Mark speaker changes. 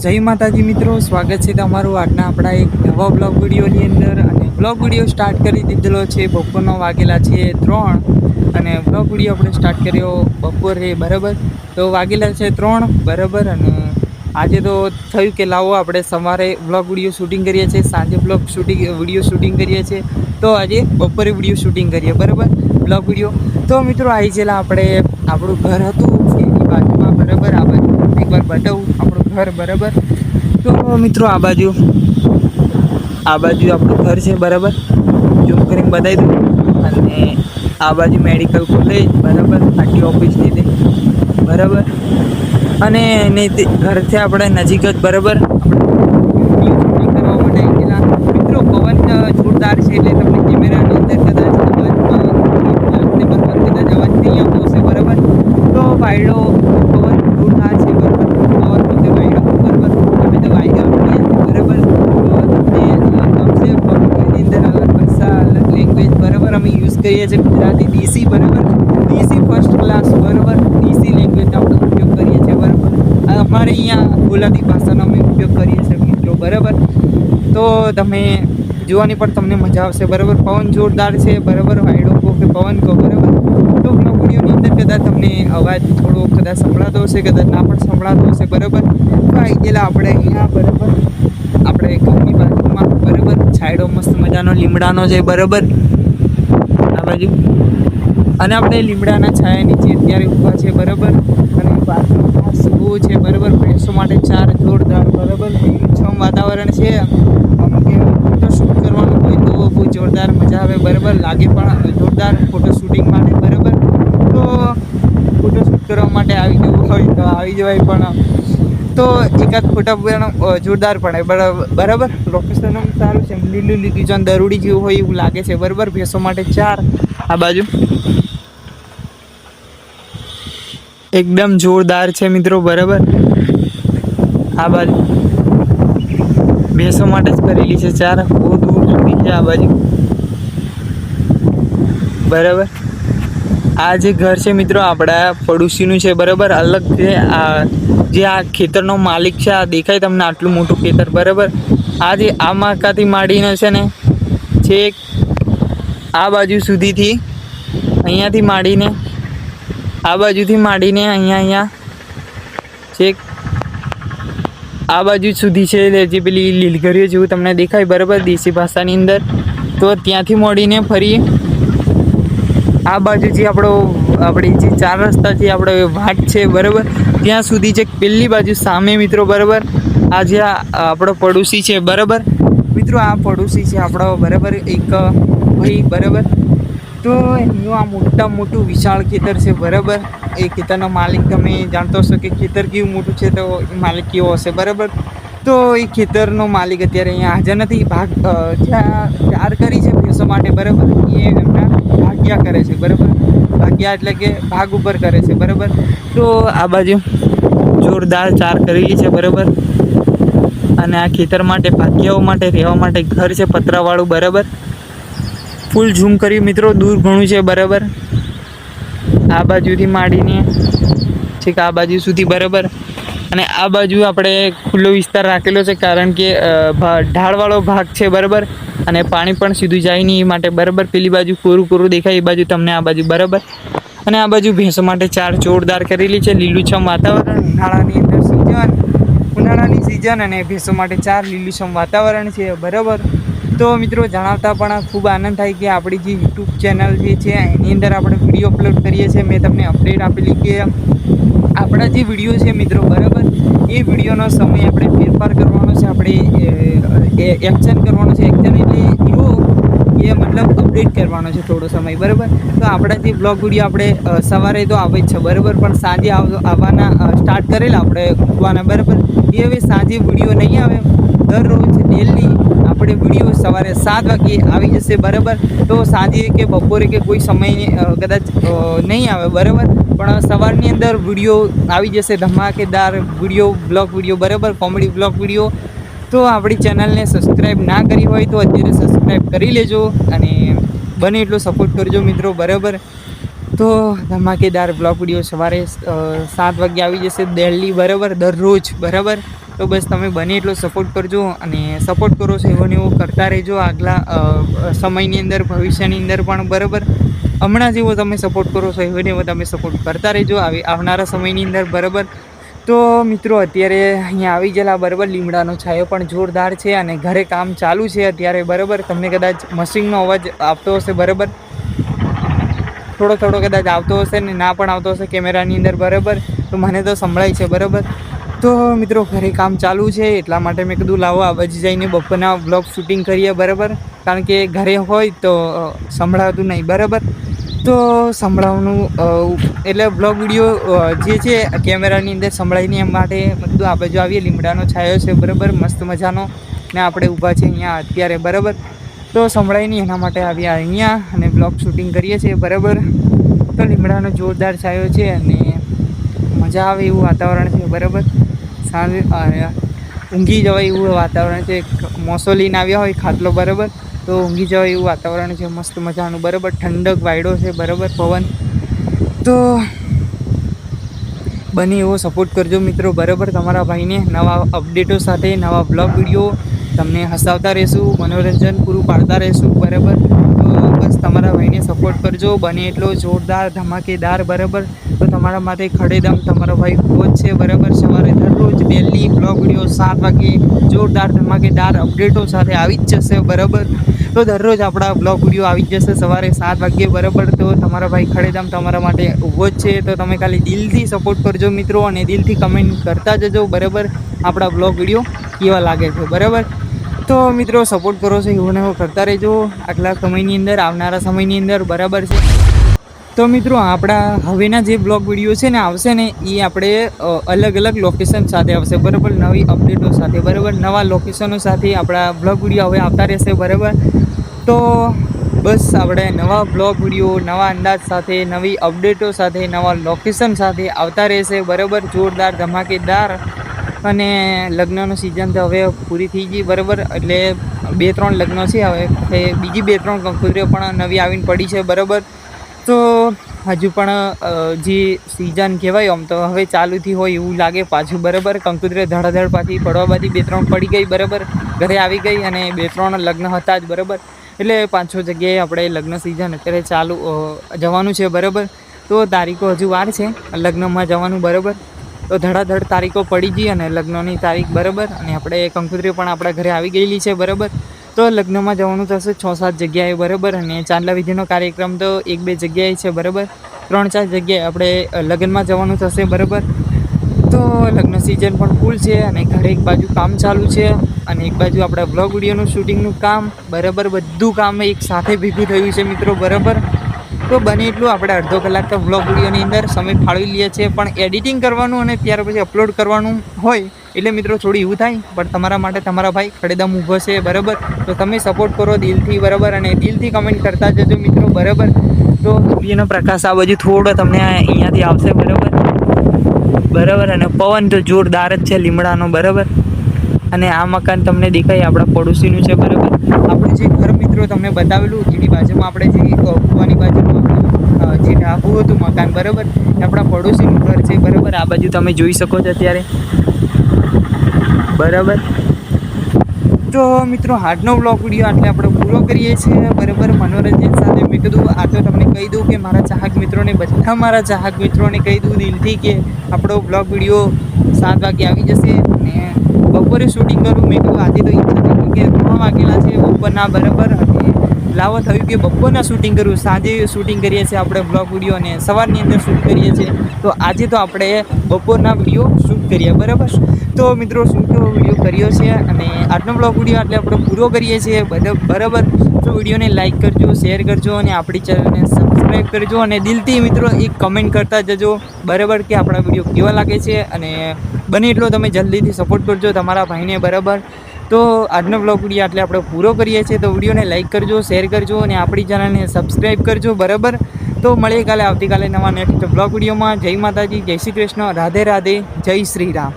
Speaker 1: જય માતાજી મિત્રો, સ્વાગત છે તમારું આજના આપણા એક નવા બ્લોગ વિડીયોની અંદર। અને બ્લોગ વિડીયો સ્ટાર્ટ કરી દીધેલો છે, બપોરનો વાગેલા છે 3 અને બ્લોગ વિડીયો આપણે સ્ટાર્ટ કર્યો બપોરે બરાબર। તો વાગેલા છે 3 બરાબર। અને આજે તો થયું કે લાવો આપણે સવારે બ્લોગ વિડીયો શૂટિંગ કરીએ છીએ, સાંજે વિડીયો શૂટિંગ કરીએ છીએ, તો આજે બપોરે વિડીયો શૂટિંગ કરીએ બરાબર બ્લોગ વિડીયો। તો મિત્રો આવી ગયેલા આપણે આપણું ઘર હતું એની બાજુમાં બરાબર, આ બાજુ એકવાર બતાવું આપણું ઘર બરાબર। તો મિત્રો આ બાજુ આપણું ઘર છે બરાબર, ઝૂમ કરીને બતાવી દઉં। અને આ બાજુ મેડિકલ કોલેજ બરાબર, આટલી ઓફિસ લીધી બરાબર। અને ઘરથી આપણે નજીક જ બરાબર શૂટિંગ કરવા માટે આવેલા મિત્રો। પવન જોરદાર છે એટલે તમને કેમેરાની અંદર કદાચ અવાજ નહીં આવતો હશે બરાબર। તો વાયડો પવન જોરદાર છે બરાબર, પવન પોતે વાયડો બરાબર, અમે તો વાયડો બરાબર। તો તમને ગમશે અંદર ભાષા અલગ લેંગ્વેજ બરાબર અમે યુઝ કરીએ છીએ, ગુજરાતી દેશી બરાબર, દેશી ફર્સ્ટ ક્લાસ બરાબર, દેશી લેંગ્વેજનો આપણે ઉપયોગ કરીએ છીએ બરાબર। અમારે અહીંયા ગુજરાતી ભાષાનો અમે ઉપયોગ કરીએ છીએ મિત્રો બરાબર। તો તમે જોવાની પણ તમને મજા આવશે બરાબર, પવન જોરદાર છે બરાબર, વાયડો કહો કે પવન કહો બરાબર। તો વિડીયોની અંદર કદાચ તમને અવાજ થોડો કદાચ સંભળાતો હશે, કદાચ ના પણ સંભળાતો હશે બરાબર। તો આવી ગયેલા આપણે અહીંયા બરાબર, આપણે ઘરની બાજુમાં બરાબર, છાંયડો મસ્ત મજાનો લીમડાનો છે બરાબર આ બાજુ। અને આપણે લીમડાના છાયા નીચે અત્યારે ઊભા છે બરાબર। અને બાજુનો ઘાસ બહુ છે બરાબર, ભેંસો માટે ચાર જોરદાર બરાબર, લીલુંછમ વાતાવરણ છે। ફોટોશૂટ કરવાનું હોય તો બહુ જોરદાર મજા આવે બરાબર, લાગે પણ જોરદાર ફોટો શૂટિંગ માટે બરાબર। તો ફોટોશૂટ કરવા માટે આવી જવું હોય તો આવી જવાય, પણ તો એકાદ ફોટા પણ જોરદાર પડે બરાબર। લોકેશન સારું છે, લીલું લીલું દરોડી જેવું હોય એવું લાગે છે બરાબર। ભેંસો માટે ચાર આ બાજુ એકદમ જોરદાર છે મિત્રો બરાબર। આ બાજુ ભેંસો માટે જ કરેલી છે ચાર, બહુ દૂર સુધી છે આ બાજુ બરાબર। આ જે ઘર છે મિત્રો આપણા પડોશીનું છે બરાબર, અલગ છે। આ ખેતરનો માલિક છે, આ દેખાય તમને આટલું મોટું ખેતર બરાબર। આ જે આ મકાથી માંડીને છે ને છેક આ બાજુ સુધીથી અહીંયાથી માંડીને આ બાજુથી માંડીને અહીંયા છેક આ બાજુ સુધી છે, જે પેલી લીલગરીઓ જેવું તમને દેખાય બરાબર દેશી ભાષાની અંદર। તો ત્યાંથી મળીને ફરી આ બાજુ જે આપણી જે ચાર રસ્તા જે આપણો વાટ છે બરાબર, ત્યાં સુધી છે પેલી બાજુ સામે મિત્રો બરાબર। આ જે આપણો પડોશી છે બરાબર મિત્રો, આ પડોશી છે આપણો બરાબર એક ભાઈ બરાબર। તો એમનું આ મોટું વિશાળ ખેતર છે બરાબર। એ ખેતરનો માલિક તમે જાણતો હશો કે ખેતર કેવું મોટું છે તો એ માલિક કેવો હશે બરાબર। તો એ ખેતરનો માલિક અત્યારે અહીંયા હાજર નથી, ચાર કરી છે ભેંસો માટે બરાબર, એ એમના ભાગ્યા કરે છે બરાબર, ભાગ્યા એટલે કે ભાગ ઉપર કરે છે બરાબર। તો આ બાજુ જોરદાર ચાર કરેલી છે બરાબર। અને આ ખેતર માટે ભાગ્યાઓ માટે રહેવા માટે ઘર છે પતરાવાળું બરાબર। ફૂલ ઝૂમ કર્યું મિત્રો, દૂર ઘણું છે બરાબર, આ બાજુથી માંડીને છેક આ બાજુ સુધી બરાબર। અને આ બાજુ આપણે ખુલ્લો વિસ્તાર રાખેલો છે, કારણ કે ઢાળવાળો ભાગ છે બરાબર, અને પાણી પણ સીધું જાય નહીં એ માટે બરાબર। પેલી બાજુ કોરું દેખાય એ બાજુ તમને આ બાજુ બરાબર। અને આ બાજુ ભેંસો માટે ચાર જોરદાર કરેલી છે, લીલુંછમ વાતાવરણ, ઉનાળાની સિઝન અને ભેંસો માટે ચાર લીલુંછમ વાતાવરણ છે બરાબર। તો મિત્રો જણાવતા પણ ખૂબ આનંદ થાય કે આપણી જે યુટ્યુબ ચેનલ જે છે એની અંદર આપણે વિડીયો અપલોડ કરીએ છીએ। મેં તમને અપડેટ આપેલી કે આપણા જે વિડીયો છે મિત્રો બરાબર, એ વિડીયોનો સમય આપણે ફેરફાર કરવાનો છે, આપણે એક્શન કરવાનો છે। એક્શન એટલે એવો કે મતલબ અપડેટ કરવાનો છે થોડો સમય બરાબર। તો આપણા જે બ્લોગ વિડીયો આપણે સવારે તો આવે જ છે બરાબર, પણ સાંજે આવવાના સ્ટાર્ટ કરેલા આપણે મૂકવાના બરાબર। એ હવે સાંજે વિડીયો નહીં આવે, દરરોજ ડેલી આપણે વિડીયો સવારે 7 વાગે આવી જશે બરાબર। તો સાંજે કે બપોરે કે કોઈ સમય કદાચ નહીં આવે બરાબર, પણ સવારની અંદર વિડીયો આવી જશે ધમાકેદાર વિડીયો, બ્લોગ વિડીયો બરાબર, કોમેડી બ્લોગ વિડીયો। તો આપણી ચેનલને સબસ્ક્રાઈબ ના કરી હોય તો અત્યારે સબસ્ક્રાઈબ કરી લેજો અને બને એટલો સપોર્ટ કરજો મિત્રો બરાબર। તો ધમાકેદાર બ્લોગ વિડીયો સવારે 7 વાગે આવી જશે ડેલી બરાબર, દરરોજ બરાબર। તો તો બસ તમે બને એટલો સપોર્ટ કરજો અને સપોર્ટ કરો છો એવો ને એવો કરતા રહેજો આગલા સમયની અંદર, ભવિષ્યની અંદર પણ, બરાબર. હમણાં જેવો તમે સપોર્ટ કરો છો એવો ને એવો તમે સપોર્ટ કરતા રહેજો આવનારા સમયની અંદર, બરાબર. તો મિત્રો અત્યારે અહીંયા આવી ગયેલા, બરાબર. લીમડાનો છાંયો પણ જોરદાર છે અને ઘરે કામ ચાલુ છે અત્યારે, બરાબર. તમને કદાચ મશીનનો અવાજ આવતો હશે, બરાબર. થોડો કદાચ આવતો હશે ને ના પણ આવતો હશે કેમેરાની અંદર, બરાબર. તો મને તો સંભળાય છે, બરાબર. તો મિત્રો ઘરે કામ ચાલુ છે એટલા માટે મેં કીધું લાવો આ બાજુ જઈને બપોરના બ્લોગ શૂટિંગ કરીએ, બરાબર. કારણ કે ઘરે હોય તો સંભળાતું નહીં, બરાબર. તો સંભળાવવાનું એટલે બ્લોગ વિડીયો જે છે કેમેરાની અંદર સંભળાય નહીં, એમ માટે મેં કીધું આ બાજુ આવીએ. લીમડાનો છાંયો છે, બરાબર, મસ્ત મજાનો, ને આપણે ઊભા છે અહીંયા અત્યારે, બરાબર. તો સંભળાય નહીં એના માટે આવ્યા અહીંયા અને બ્લોગ શૂટિંગ કરીએ છીએ, બરાબર. તો લીમડાનો જોરદાર છાંયો છે અને મજા આવે એવું વાતાવરણ છે, બરાબર. સાંજે ઊંઘી જવાય એવું વાતાવરણ છે. મોસો લઈને આવ્યા હોય ખાટલો, બરાબર, તો ઊંઘી જવાય એવું વાતાવરણ છે, મસ્ત મજાનું, બરાબર. ઠંડક વાયડો છે, બરાબર, પવન. તો બને એવો સપોર્ટ કરજો મિત્રો, બરાબર. તમારા ભાઈને નવા અપડેટો સાથે નવા બ્લોગ વિડીયો તમને હસાવતા રહેશું, મનોરંજન પૂરું પાડતા રહેશું, બરાબર. તો બસ તમારા ભાઈને સપોર્ટ કરજો બને એટલો જોરદાર, ધમાકેદાર, બરાબર. તો તમારા માટે ખડેદમ તમારો ભાઈ ઉભો જ છે, બરાબર. સવારે દરરોજ ડેલી બ્લોગ વિડીયો 7 વાગે જોરદાર ધમાકેદાર અપડેટો સાથે આવી જ જશે, બરાબર. તો દરરોજ આપણા બ્લોગ વિડીયો આવી જ જશે સવારે 7 વાગ્યે, બરાબર. તો તમારા ભાઈ ખડેદમ તમારા માટે ઊભો જ છે. તો તમે ખાલી દિલથી સપોર્ટ કરજો મિત્રો અને દિલથી કમેન્ટ કરતા જજો, બરાબર. આપણા બ્લોગ વિડીયો કેવા લાગે છે, બરાબર. તો મિત્રો સપોર્ટ કરો છો એવું ને એવું કરતા રહેજો આગલા સમયની અંદર, આવનારા સમયની અંદર, બરાબર છે. તો મિત્રો આપણા હવેના જે બ્લોગ વિડીયો છે ને આવશે ને એ આપણે અલગ અલગ લોકેશન સાથે આવશે, બરાબર. નવી અપડેટો સાથે, બરાબર. નવા લોકેશનો સાથે આપણા બ્લોગ વિડીયો હવે આવતા રહેશે, બરાબર. તો બસ આપણે નવા બ્લોગ વિડીયો નવા અંદાજ સાથે, નવી અપડેટો સાથે, નવા લોકેશન સાથે આવતા રહેશે, બરાબર. જોરદાર ધમાકેદાર. અને લગ્નનો સિઝન તો હવે પૂરી થઈ ગઈ, બરાબર. એટલે 2-3 લગ્ન છે, હવે બીજી 2-3 કંકોત્રીઓ પણ નવી આવીને પડી છે, બરાબર. તો હજુ પણ જે સિઝન કહેવાય આમ તો હવે ચાલુથી હોય એવું લાગે પાછું, બરાબર. કંકોત્રીઓ ધડાધડ પાછી પડવાથી 2-3 પડી ગઈ, બરાબર. ઘરે આવી ગઈ અને 2-3 લગ્ન હતા જ, બરાબર. એટલે 5-6 જગ્યાએ આપણે લગ્ન સિઝન અત્યારે ચાલુ જવાનું છે, બરાબર. તો તારીખો હજુ વાર છે લગ્નમાં જવાનું, બરાબર. તો ધડાધડ તારીખો પડી ગઈ અને લગ્નની તારીખ, બરાબર. અને આપણે કંકોત્રીઓ પણ આપણા ઘરે આવી ગયેલી છે, બરાબર. તો લગ્નમાં જવાનું થશે 6-7 જગ્યાએ, બરાબર. અને ચાંદલા વિધિનો કાર્યક્રમ તો 1-2 જગ્યાએ છે, બરાબર. 3-4 જગ્યાએ આપણે લગ્નમાં જવાનું થશે, બરાબર. તો લગ્ન સિઝન પણ ફૂલ છે અને ઘરે એક બાજુ કામ ચાલુ છે અને એક બાજુ આપણા બ્લોગ વિડીયોનું શૂટિંગનું કામ, બરાબર. બધું કામ એક સાથે ભેગું થયું છે મિત્રો, બરાબર. તો બને એટલું આપણે અડધો કલાક તો બ્લોગ વિડીયોની અંદર સમય ફાળવી લઈએ છીએ, પણ એડિટિંગ કરવાનું અને ત્યાર પછી અપલોડ કરવાનું હોય એટલે મિત્રો થોડું એવું થાય. પણ તમારા માટે તમારા ભાઈ ખડેદમ ઊભો છે, બરાબર. તો તમે સપોર્ટ કરો દિલથી, બરાબર. અને દિલથી કમેન્ટ કરતા જજો મિત્રો, બરાબર. તો સૂર્યનો પ્રકાશ આ બાજુ થોડો તમને અહીંયાથી આવશે, બરાબર. અને પવન તો જોરદાર જ છે લીમડાનો, બરાબર. અને આ મકાન તમને દેખાય આપણા પડોશીનું છે, બરાબર. આપણું જે ઘર મિત્રો તમને બતાવેલું એની બાજુમાં આપણે જે કૂવાની બાજુમાં જે ઢાબુ હતું મકાન, બરાબર, એ આપણા પડોશીનું ઘર છે, બરાબર. આ બાજુ તમે જોઈ શકો છો અત્યારે, બરાબર. તો મિત્રો આજનો બ્લોગ વિડીયો આટલે આપણે પૂરો કરીએ છીએ, બરાબર. મનોરંજન સાથે મેં કીધું આ તો તમને કહી દઉં કે મારા ચાહક મિત્રોને, બધા મારા ચાહક મિત્રોને કહી દઉં દિલથી કે આપણો બ્લોગ વિડીયો 7 વાગે આવી જશે અને બપોરે શૂટિંગ કરું. મેં કહ્યું આજે તો ઈચ્છા હતી કે 3 વાગેલા છે બપોરના, બરાબર. અને લાવો થયું કે બપોરના શૂટિંગ કરું, સાંજે શૂટિંગ કરીએ છીએ આપણે બ્લોગ વિડીયો અને સવારની અંદર શૂટ કરીએ છીએ. તો આજે તો આપણે બપોરના વિડીયો શૂટ કરીએ, બરાબર. તો મિત્રો શૂટ વિડીયો કર્યો છે અને આજનો બ્લોગ વિડીયો એટલે આપણે પૂરો કરીએ છીએ, બરાબર. તો વિડીયોને લાઇક કરજો, શેર કરજો અને આપણી ચેનલને સબસ્ક્રાઈબ કરજો અને દિલથી મિત્રો એક કમેન્ટ કરતા જજો, બરાબર, કે આપણા વિડીયો કેવા લાગે છે. અને બને એટલો તમે જલ્દીથી સપોર્ટ કરજો તમારા ભાઈને, બરાબર. તો આજનો બ્લોગ વિડીયો એટલે આપણે પૂરો કરીએ છીએ. તો વિડીયોને લાઇક કરજો, શેર કરજો અને આપણી ચેનલને સબસ્ક્રાઈબ કરજો, બરાબર. તો મળીએ કાલે, આવતીકાલે નવા નેક્સ્ટ બ્લોગ વિડીયોમાં. જય માતાજી, જય શ્રી કૃષ્ણ, રાધે રાધે, જય શ્રી રામ.